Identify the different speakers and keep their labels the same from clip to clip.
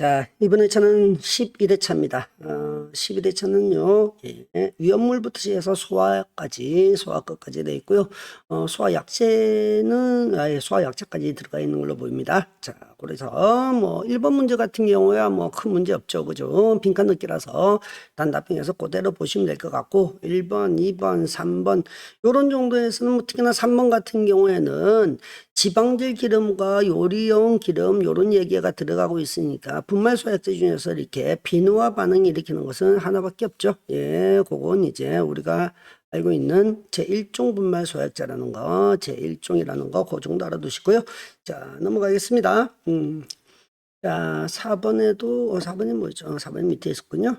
Speaker 1: 자, 이번에 차는 11회차입니다. 11회차는요, 위험물부터 시작해서 소화까지 되어 있고요. 소화약제까지 들어가 있는 걸로 보입니다. 자, 그래서, 1번 문제 같은 경우야, 큰 문제 없죠. 그죠? 빈칸 넣기라서 단답형에서 그대로 보시면 될 것 같고, 1번, 2번, 3번, 요런 정도에서는 특히나 3번 같은 경우에는 지방질 기름과 요리용 기름 요런 얘기가 들어가고 있으니까 분말 소약제 중에서 이렇게 비누화 반응을 일으키는 것은 하나밖에 없죠. 예, 그건 이제 우리가 알고 있는 제1종 분말 소약제라는 거, 제1종이라는 거, 그 정도 알아두시고요. 자, 넘어가겠습니다. 자, 4번이 뭐죠? 4번이 밑에 있었군요.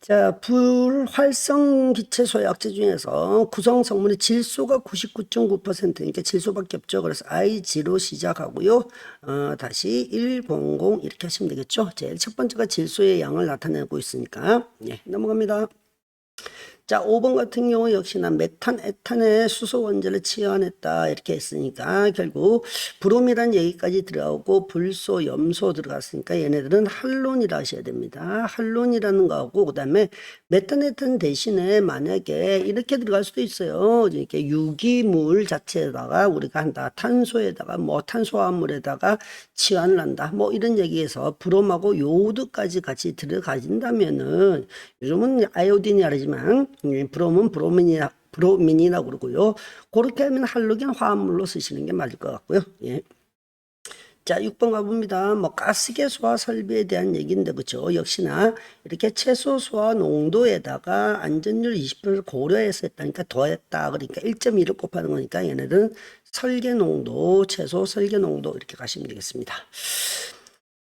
Speaker 1: 자, 불활성 기체 소약제 중에서 구성 성분의 질소가 99.9%니까 질소밖에 없죠. 그래서 IG로 시작하고요. 다시 100 이렇게 하시면 되겠죠. 제일 첫 번째가 질소의 양을 나타내고 있으니까. 예, 넘어갑니다. 자, 5번 같은 경우 역시나 메탄, 에탄의 수소 원자를 치환했다 이렇게 했으니까 결국 브롬이란 얘기까지 들어가고 불소, 염소 들어갔으니까 얘네들은 할론이라 하셔야 됩니다. 할론이라는 거하고 그 다음에 메탄, 에탄 대신에 만약에 이렇게 들어갈 수도 있어요. 이렇게 유기물 자체에다가 우리가 한다. 탄소에다가 탄소화물에다가 치환을 한다. 이런 얘기에서 브롬하고 요오드까지 같이 들어가진다면은 요즘은 아이오딘이 아니지만 브롬은 브로민이라고 그러고요. 그렇게 하면 할로겐 화합물로 쓰시는 게 맞을 것 같고요. 예. 자, 6번 가봅니다. 가스계 소화 설비에 대한 얘기인데, 그죠? 역시나 이렇게 채소 소화 농도에다가 안전율 20%를 고려해서 했다니까 더했다. 그러니까 1.2를 곱하는 거니까 얘네들은 설계 농도, 채소 설계 농도 이렇게 가시면 되겠습니다.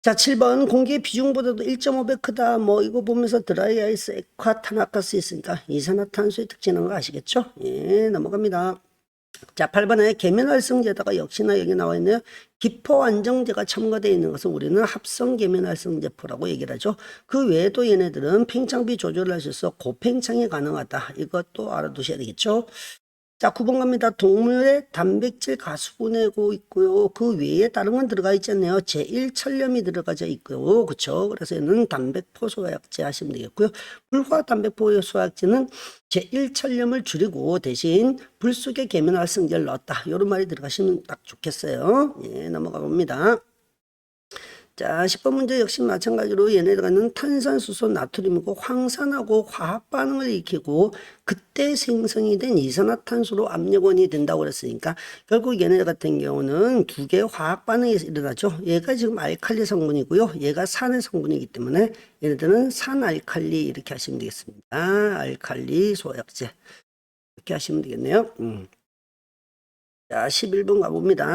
Speaker 1: 자, 7번 공기의 비중보다도 1.5배 크다. 이거 보면서 드라이 아이스, 액화탄화가스 있으니까 이산화탄소의 특징인 거 아시겠죠? 예, 넘어갑니다. 자, 8번에 계면활성제다가 역시나 여기 나와 있네요. 기포안정제가 첨가되어 있는 것은 우리는 합성 계면활성제포라고 얘기를 하죠. 그 외에도 얘네들은 팽창비 조절을 할 수 있어 고팽창이 가능하다. 이것도 알아두셔야 되겠죠. 자, 9번 갑니다. 동물의 단백질 가수분해고 있고요. 그 외에 다른 건 들어가 있지 않나요? 제1천렴이 들어가져 있고요. 그쵸? 그래서 얘는 단백포 소화약제 하시면 되겠고요. 불화 단백포 소화약제는 제1천렴을 줄이고 대신 불속에 계면활성제를 넣었다. 이런 말이 들어가시면 딱 좋겠어요. 예, 넘어가 봅니다. 자, 10번 문제 역시 마찬가지로 얘네들은 탄산수소 나트륨이고 황산하고 화학 반응을 일으키고 그때 생성이 된 이산화탄소로 압력원이 된다고 그랬으니까 결국 얘네 같은 경우는 두 개의 화학 반응이 일어나죠. 얘가 지금 알칼리 성분이고요. 얘가 산의 성분이기 때문에 얘네들은 산알칼리 이렇게 하시면 되겠습니다. 알칼리 소약제 이렇게 하시면 되겠네요. 자, 11번 가봅니다.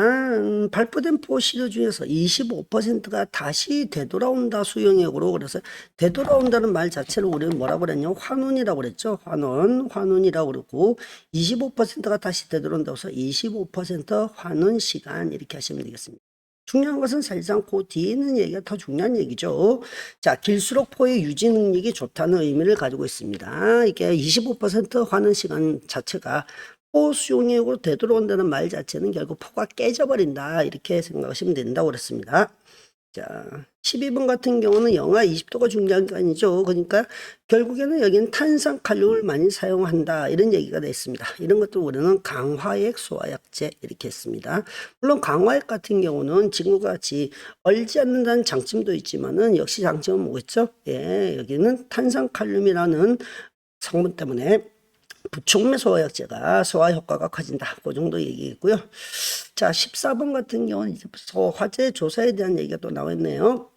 Speaker 1: 발표된 포시드 중에서 25%가 다시 되돌아온다 수용액으로. 그래서 되돌아온다는 말 자체를 우리는 뭐라고 그랬냐? 환원이라고 그랬죠. 환원이라고 그러고 25%가 다시 되돌아온다고 해서 25% 환원 시간 이렇게 하시면 되겠습니다. 중요한 것은 사실상 그 뒤에 있는 얘기가 더 중요한 얘기죠. 자, 길수록 포의 유지 능력이 좋다는 의미를 가지고 있습니다. 이게 25% 환원 시간 자체가 포 수용액으로 되돌아온다는 말 자체는 결국 포가 깨져버린다 이렇게 생각하시면 된다고 그랬습니다. 자, 12번 같은 경우는 영하 20도가 중요한 게 아니죠. 그러니까 결국에는 여기는 탄산칼륨을 많이 사용한다 이런 얘기가 되어 있습니다. 이런 것도 우리는 강화액 소화약제 이렇게 했습니다. 물론 강화액 같은 경우는 지금과 같이 얼지 않는다는 장점도 있지만은 역시 장점은 뭐겠죠? 예, 여기는 탄산칼륨이라는 성분 때문에 부촉매 소화약제가 소화 효과가 커진다. 그 정도 얘기겠고요. 자, 14번 같은 경우는 이제 소화제 조사에 대한 얘기가 또 나와 있네요.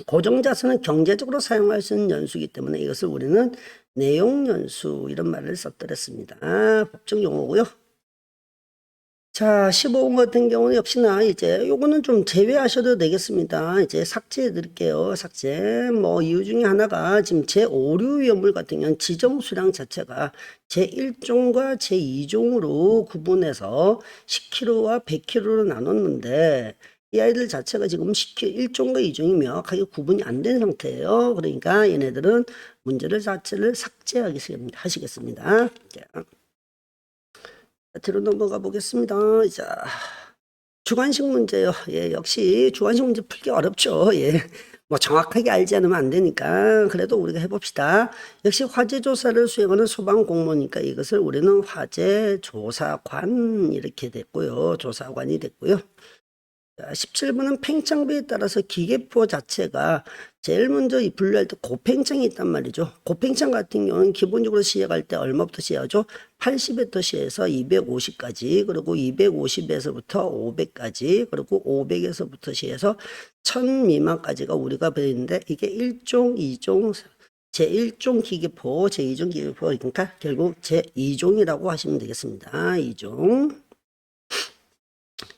Speaker 1: 고정자수는 경제적으로 사용할 수 있는 연수이기 때문에 이것을 우리는 내용연수 이런 말을 썼더랬습니다. 법정 용어고요. 자, 15번 같은 경우는 역시나 이제 요거는 좀 제외하셔도 되겠습니다. 이제 삭제해 드릴게요. 삭제. 이유 중에 하나가 지금 제5류 위험물 같은 경우는 지정 수량 자체가 제1종과 제2종으로 구분해서 10kg와 100kg로 나눴는데 이 아이들 자체가 지금 1종과 2종이 명확하게 구분이 안 된 상태예요. 그러니까 얘네들은 문제를 자체를 삭제하시겠습니다. 뒤로 넘어가 보겠습니다. 자, 주관식 문제요. 예, 역시 주관식 문제 풀기 어렵죠. 예. 뭐 정확하게 알지 않으면 안 되니까 그래도 우리가 해봅시다. 역시 화재조사를 수행하는 소방공무원이니까 이것을 우리는 화재조사관 이렇게 됐고요. 조사관이 됐고요. 17번은 팽창비에 따라서 기계포 자체가 제일 먼저 이 분류할 때 고팽창이 있단 말이죠. 고팽창 같은 경우는 기본적으로 시작할 때 얼마부터 시작하죠? 80부터 시작해서 250까지, 그리고 250에서부터 500까지, 그리고 500에서부터 시작해서 1000 미만까지가 우리가 배우는데 이게 1종, 2종, 제1종 기계포, 제2종 기계포, 그러니까 결국 제2종이라고 하시면 되겠습니다. 2종.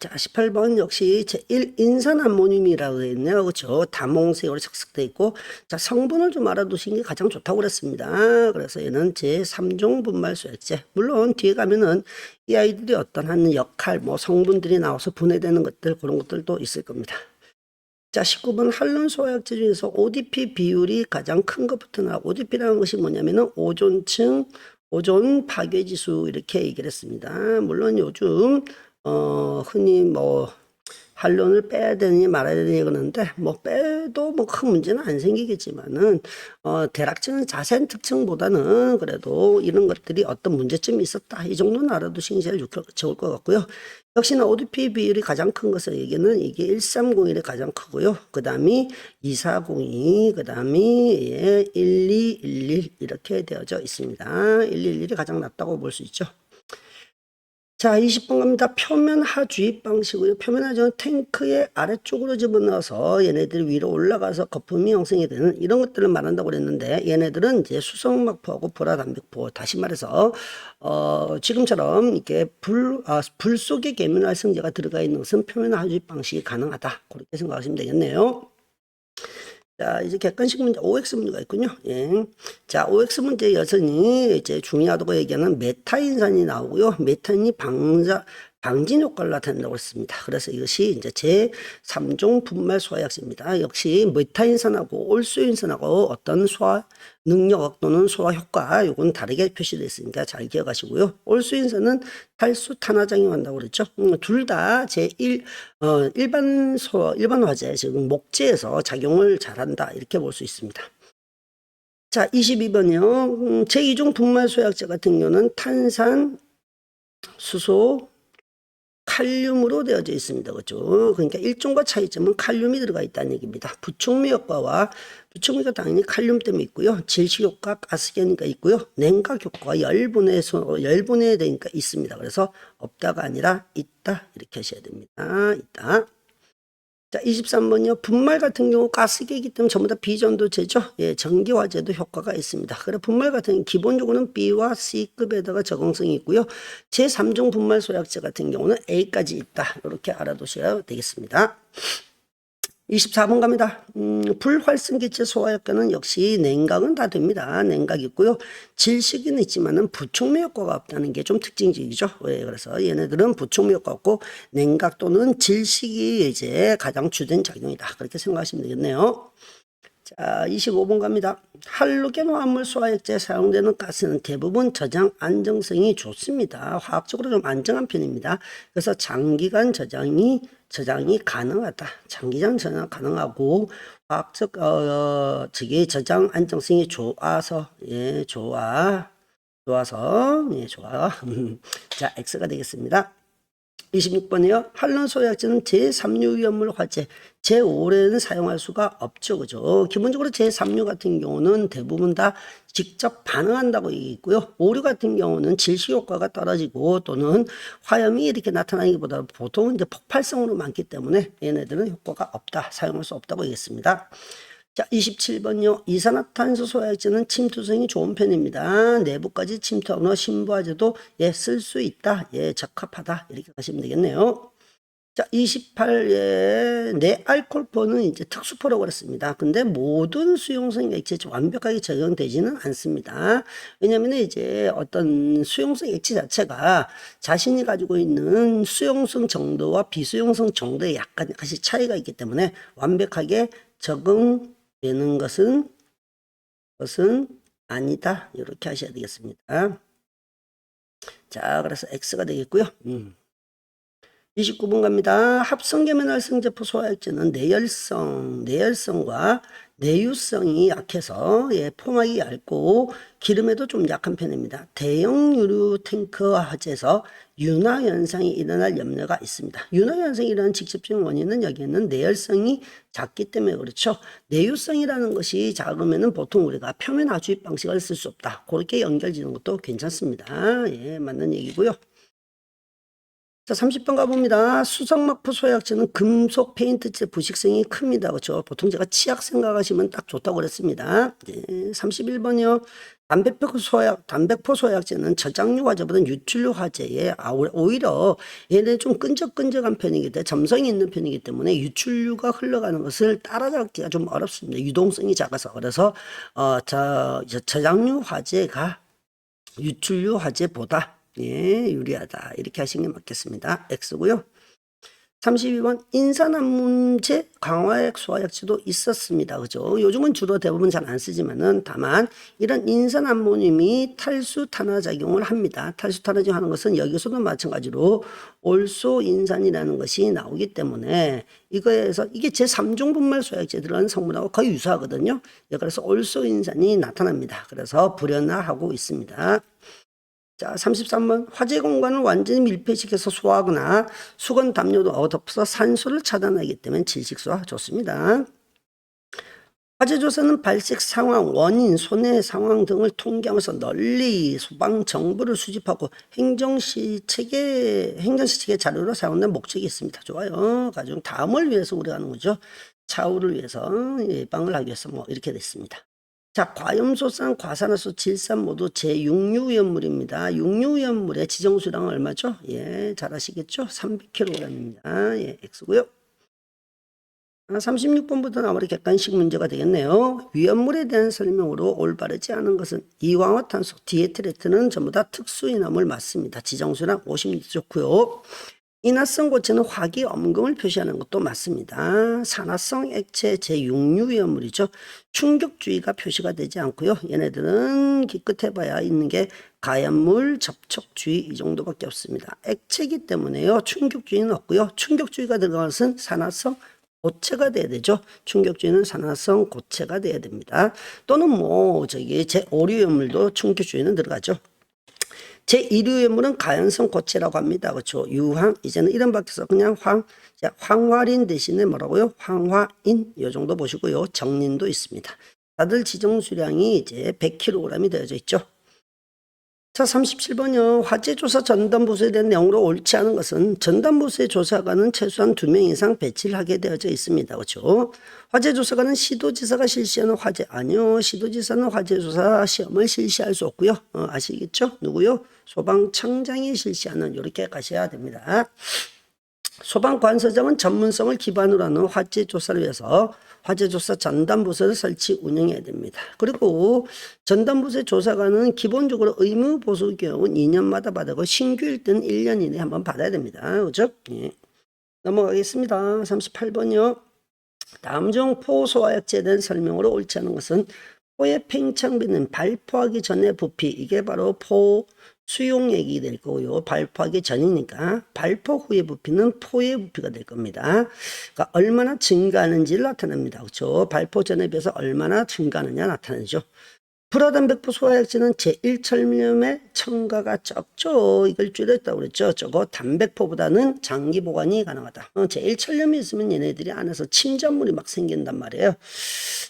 Speaker 1: 자, 18번 역시 제1 인산암모늄이라고 되어 있네요. 그렇죠? 다몽색으로 착색되어 있고, 자, 성분을 좀 알아두시는 게 가장 좋다고 그랬습니다. 그래서 얘는 제3종 분말소액제. 물론 뒤에 가면은 이 아이들이 어떤 한 역할, 뭐 성분들이 나와서 분해되는 것들, 그런 것들도 있을 겁니다. 자, 19번 한론 소화약제 중에서 ODP 비율이 가장 큰 것부터 나오고, ODP라는 것이 뭐냐면은 오존층, 오존 파괴지수 이렇게 얘기를 했습니다. 물론 요즘 흔히 뭐 한론을 빼야 되느냐 말아야 되느냐 그러는데 뭐 빼도 뭐 큰 문제는 안 생기겠지만은 대략적인 자세한 특징보다는 그래도 이런 것들이 어떤 문제점이 있었다 이 정도는 알아두시는 게 제일 좋을 것 같고요. 역시나 ODP 비율이 가장 큰 것을 얘기는 이게 1301이 가장 크고요. 그 다음이 2402, 그 다음이 1211 이렇게 되어져 있습니다. 111이 가장 낮다고 볼 수 있죠. 자, 20번 갑니다. 표면 하주입 방식으로 표면 하주는 탱크의 아래쪽으로 집어넣어서 얘네들이 위로 올라가서 거품이 형성이 되는 이런 것들을 말한다고 그랬는데 얘네들은 이제 수성막포하고 보라단백포 다시 말해서 지금처럼 이렇게 불 속에 계면활성제가 들어가 있는 것은 표면 하주입 방식이 가능하다. 그렇게 생각하시면 되겠네요. 자, 이제 객관식 문제, OX 문제가 있군요. 예. 자, OX 문제 여전히 이제 중요하다고 얘기하는 메타인산이 나오고요. 메타인이 방진 효과를 나타낸다고 했습니다. 그래서 이것이 이제 제3종 분말 소화약제입니다. 역시 메타인산하고 올수인산하고 어떤 소화 능력 또는 소화 효과 요건 다르게 표시되어 있으니까 잘 기억하시고요. 올수인산은 탈수 탄화작용한다고 그랬죠. 둘 다 일반 화재 즉 목재에서 작용을 잘한다 이렇게 볼 수 있습니다. 자, 22번이요. 제2종 분말 소약제 같은 경우는 탄산, 수소, 칼륨으로 되어져 있습니다. 그렇죠? 그러니까 일종과 차이점은 칼륨이 들어가 있다는 얘기입니다. 부촉미 효과가 당연히 칼륨 때문에 있고요. 질식 효과 가스기니까 있고요. 냉각 효과가 열분해 되니까 있습니다. 그래서 없다가 아니라 있다 이렇게 하셔야 됩니다. 있다. 자, 23번요. 분말 같은 경우 가스기이기 때문에 전부 다 비전도제죠. 예, 전기화재도 효과가 있습니다. 그래 분말 같은 경우 기본적으로는 B와 C급에다가 적응성이 있고요. 제3종 분말 소약제 같은 경우는 A까지 있다. 이렇게 알아두셔야 되겠습니다. 24번 갑니다. 불활성기체 소화효과는 역시 냉각은 다 됩니다. 냉각 있고요. 질식은 있지만은 부촉매 효과가 없다는 게 좀 특징적이죠. 예, 그래서 얘네들은 부촉매 효과 없고 냉각 또는 질식이 이제 가장 주된 작용이다. 그렇게 생각하시면 되겠네요. 자, 25번 갑니다. 할로겐 화합물 소화액제에 사용되는 가스는 대부분 저장 안정성이 좋습니다. 화학적으로 좀 안정한 편입니다. 그래서 장기간 저장이 가능하다. 장기간 저장 가능하고 화학적 저기 저장 안정성이 좋아서 좋아. 자, X가 되겠습니다. 26번이요. 한론 소약제는 제3류 위험물 화재, 제5례는 사용할 수가 없죠. 그죠? 기본적으로 제3류 같은 경우는 대부분 다 직접 반응한다고 얘기했고요. 5류 같은 경우는 질식 효과가 떨어지고 또는 화염이 이렇게 나타나기보다 보통 이제 폭발성으로 많기 때문에 얘네들은 효과가 없다. 사용할 수 없다고 얘기했습니다. 자, 27번요. 이산화탄소 소화액제는 침투성이 좋은 편입니다. 내부까지 침투하거나 신부화제도 쓸 수 있다. 적합하다. 이렇게 하시면 되겠네요. 자, 28, 내알콜포는 이제 특수포라고 그랬습니다. 근데 모든 수용성 액체에 완벽하게 적용되지는 않습니다. 왜냐면 이제 어떤 수용성 액체 자체가 자신이 가지고 있는 수용성 정도와 비수용성 정도에 약간씩 차이가 있기 때문에 완벽하게 적응되는 것은 아니다. 이렇게 하셔야 되겠습니다. 자, 그래서 X가 되겠고요. 29번 갑니다. 합성계면활성제포 소화약제는 내열성과 내유성이 약해서 포막이 얇고 기름에도 좀 약한 편입니다. 대형 유류 탱크와 화재에서 윤화 현상이 일어날 염려가 있습니다. 윤화 현상이 일어나는 직접적인 원인은 여기에는 내열성이 작기 때문에 그렇죠. 내유성이라는 것이 작으면은 보통 우리가 표면 하주입 방식을 쓸 수 없다. 그렇게 연결지는 것도 괜찮습니다. 예, 맞는 얘기고요. 자, 30번 가봅니다. 수성막포 소약제는 금속 페인트제 부식성이 큽니다. 그렇죠? 보통 제가 치약 생각하시면 딱 좋다고 그랬습니다. 네, 31번이요. 담배포 소약제는 저장류 화재보다는 유출류 화재에 오히려 얘네 좀 끈적끈적한 편이기 때문에 점성이 있는 편이기 때문에 유출류가 흘러가는 것을 따라잡기가 좀 어렵습니다. 유동성이 작아서. 그래서 저장류 화재가 유출류 화재보다 유리하다. 이렇게 하시는 게 맞겠습니다. X고요. 32번 인산화물제 강화액 소화약제도 있었습니다. 그죠? 요즘은 주로 대부분 잘 안 쓰지만은 다만 이런 인산암모늄이 탈수탄화 작용을 합니다. 탈수탄화 작용하는 것은 여기서도 마찬가지로 올소인산이라는 것이 나오기 때문에 이거에서 이게 제3종 분말 소화약제에 들어가는 성분하고 거의 유사하거든요. 그래서 올소인산이 나타납니다. 그래서 불연화하고 있습니다. 자, 33번 화재 공간을 완전히 밀폐시켜서 소화하거나 수건 담요도 덮어서 산소를 차단하기 때문에 질식소화 좋습니다. 화재 조사는 발생 상황, 원인, 손해 상황 등을 통계하면서 널리 소방 정보를 수집하고 행정시 체계 자료로 사용하는 목적이 있습니다. 좋아요. 가정 다음을 위해서 우리가 하는 거죠. 차후를 위해서 예방을 하기 위해서 이렇게 됐습니다. 자, 과염소산, 과산화수, 질산 모두 제6류위험물입니다. 6류위험물의 지정수량은 얼마죠? 예, 잘 아시겠죠? 300kg입니다. 예, X고요. 36번부터 아무리 객관식 문제가 되겠네요. 위험물에 대한 설명으로 올바르지 않은 것은 이황화탄소, 디에틸에트는 전부 다 특수인화물 맞습니다. 지정수량 50리터 좋고요. 인화성 고체는 화기 엄금을 표시하는 것도 맞습니다. 산화성 액체 제6류위험물이죠. 충격주의가 표시가 되지 않고요. 얘네들은 기껏 해봐야 있는 게 가연물, 접촉주의 이 정도밖에 없습니다. 액체이기 때문에요. 충격주의는 없고요. 충격주의가 들어간 것은 산화성 고체가 돼야 되죠. 충격주의는 산화성 고체가 돼야 됩니다. 또는 제5류위험물도 충격주의는 들어가죠. 제1류위험물은 가연성 고체라고 합니다. 그렇죠. 유황, 이제는 이름 바뀌어서 그냥 황화린 대신에 뭐라고요? 황화인, 요 정도 보시고요. 정린도 있습니다. 다들 지정수량이 이제 100kg이 되어져 있죠. 자, 37번이요. 화재조사 전담부서에 대한 내용으로 옳지 않은 것은 전담부서의 조사관은 최소한 2명 이상 배치를 하게 되어져 있습니다. 그렇죠? 화재조사관은 시도지사가 실시하는 아니요. 시도지사는 화재조사 시험을 실시할 수 없고요. 아시겠죠? 누구요? 소방청장이 실시하는, 이렇게 가셔야 됩니다. 소방관서장은 전문성을 기반으로 하는 화재조사를 위해서 화재조사 전담부서를 설치 운영해야 됩니다. 그리고 전담부서의 조사관은 기본적으로 의무 보수 경우는 2년마다 받고 신규일 때는 1년 이내에 한번 받아야 됩니다. 그렇죠? 예. 넘어가겠습니다. 38번이요. 다음 중 포소화약제에 대한 설명으로 옳지 않은 것은 포의 팽창비는 발포하기 전에 부피, 이게 바로 수용액이 될 거고요. 발포하기 전이니까 발포 후의 부피는 포의 부피가 될 겁니다. 그러니까 얼마나 증가하는지를 나타냅니다. 그렇죠? 발포 전에 비해서 얼마나 증가하느냐 나타내죠. 불화단백포 소화약제는 제1첨염의 첨가가 적죠. 이걸 줄였다고 그랬죠. 저거 단백포보다는 장기 보관이 가능하다. 제1첨염이 있으면 얘네들이 안에서 침전물이 막 생긴단 말이에요.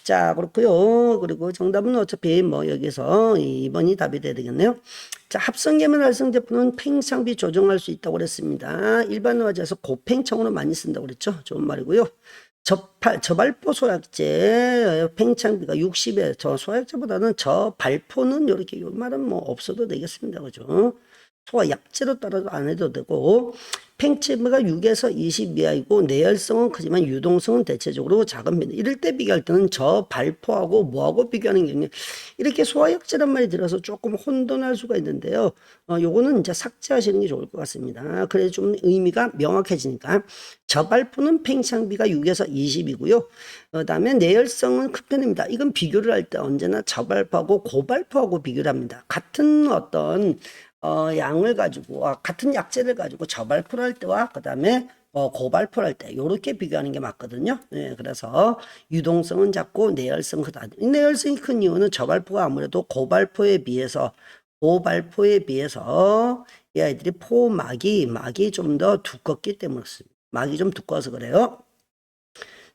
Speaker 1: 자, 그렇고요. 그리고 정답은 어차피 여기서 2번이 답이 돼야 되겠네요. 자, 합성계면 활성 제품은 팽창비 조정할 수 있다고 그랬습니다. 일반 화재에서 고팽창으로 많이 쓴다고 그랬죠. 좋은 말이고요. 저발포 소약제 팽창비가 60에 저 소약제보다는 저발포는 이렇게 요 말은 없어도 되겠습니다. 그죠? 소화약제로 따라도 안 해도 되고 팽창비가 6에서 20 이하이고 내열성은 크지만 유동성은 대체적으로 작습니다. 이럴 때 비교할 때는 저발포하고 뭐하고 비교하는 게 이렇게 소화약제란 말이 들어서 조금 혼돈할 수가 있는데요. 요거는 이제 삭제하시는 게 좋을 것 같습니다. 그래야 좀 의미가 명확해지니까. 저발포는 팽창비가 6에서 20이고요. 그다음에 내열성은 큰 편입니다. 이건 비교를 할 때 언제나 저발포하고 고발포하고 비교를 합니다. 같은 어떤 양을 가지고 같은 약재를 가지고 저발포를 할 때와 그다음에 고발포를 할 때 요렇게 비교하는 게 맞거든요. 예, 그래서 유동성은 작고 내열성 크다. 내열성이 큰 이유는 저발포가 아무래도 고발포에 비해서 이 아이들이 막이 좀 더 두껍기 때문에 그렇습니다. 막이 좀 두꺼워서 그래요.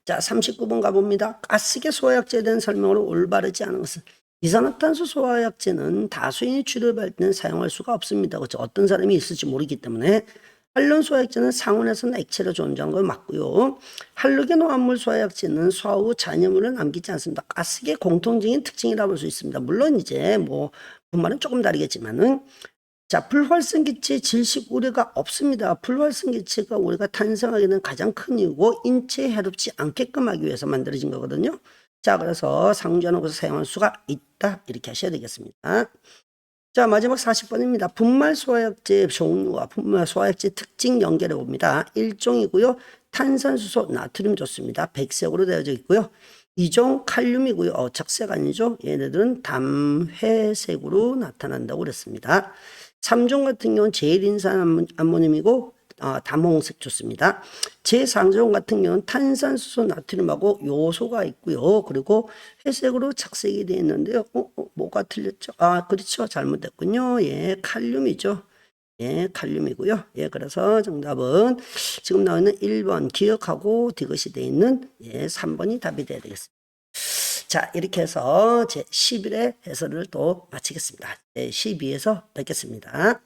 Speaker 1: 자, 39번 가봅니다. 가스계 소화약제에 대한 설명으로 올바르지 않은 것은 이산화탄소 소화약제는 다수인이 출혈할 때는 사용할 수가 없습니다. 그렇죠? 어떤 사람이 있을지 모르기 때문에 할론 소화약제는 상온에서는 액체로 존재하는 걸 맞고요. 할로겐 화합물 소화약제는 소화 후 잔여물을 남기지 않습니다. 가스계 공통적인 특징이라고 볼 수 있습니다. 물론 이제 뭐 분말은 조금 다르겠지만은 자, 불활성기체 질식 우려가 없습니다. 불활성기체가 우리가 탄생하게 된 가장 큰 이유고 인체에 해롭지 않게끔 하기 위해서 만들어진 거거든요. 자, 그래서 상주하는 곳에 사용할 수가 있다. 이렇게 하셔야 되겠습니다. 자, 마지막 40번입니다. 분말 소화약제 종류와 분말 소화약제 특징 연결해 봅니다. 1종이고요. 탄산수소, 나트륨 좋습니다. 백색으로 되어져 있고요. 2종 칼륨이고요. 적색 아니죠? 얘네들은 담회색으로 나타난다고 그랬습니다. 3종 같은 경우는 제일인산 암모늄이고 담홍색 좋습니다. 제4종 같은 경우는 탄산수소 나트륨하고 요소가 있고요. 그리고 회색으로 착색이 되어 있는데요. 뭐가 틀렸죠? 그렇죠. 잘못됐군요. 예, 칼륨이죠. 예, 칼륨이고요. 예, 그래서 정답은 지금 나와 있는 1번 기억하고 디귿이 되어 있는 3번이 답이 되어야 되겠습니다. 자, 이렇게 해서 제 11회 해설을 또 마치겠습니다. 12에서 뵙겠습니다.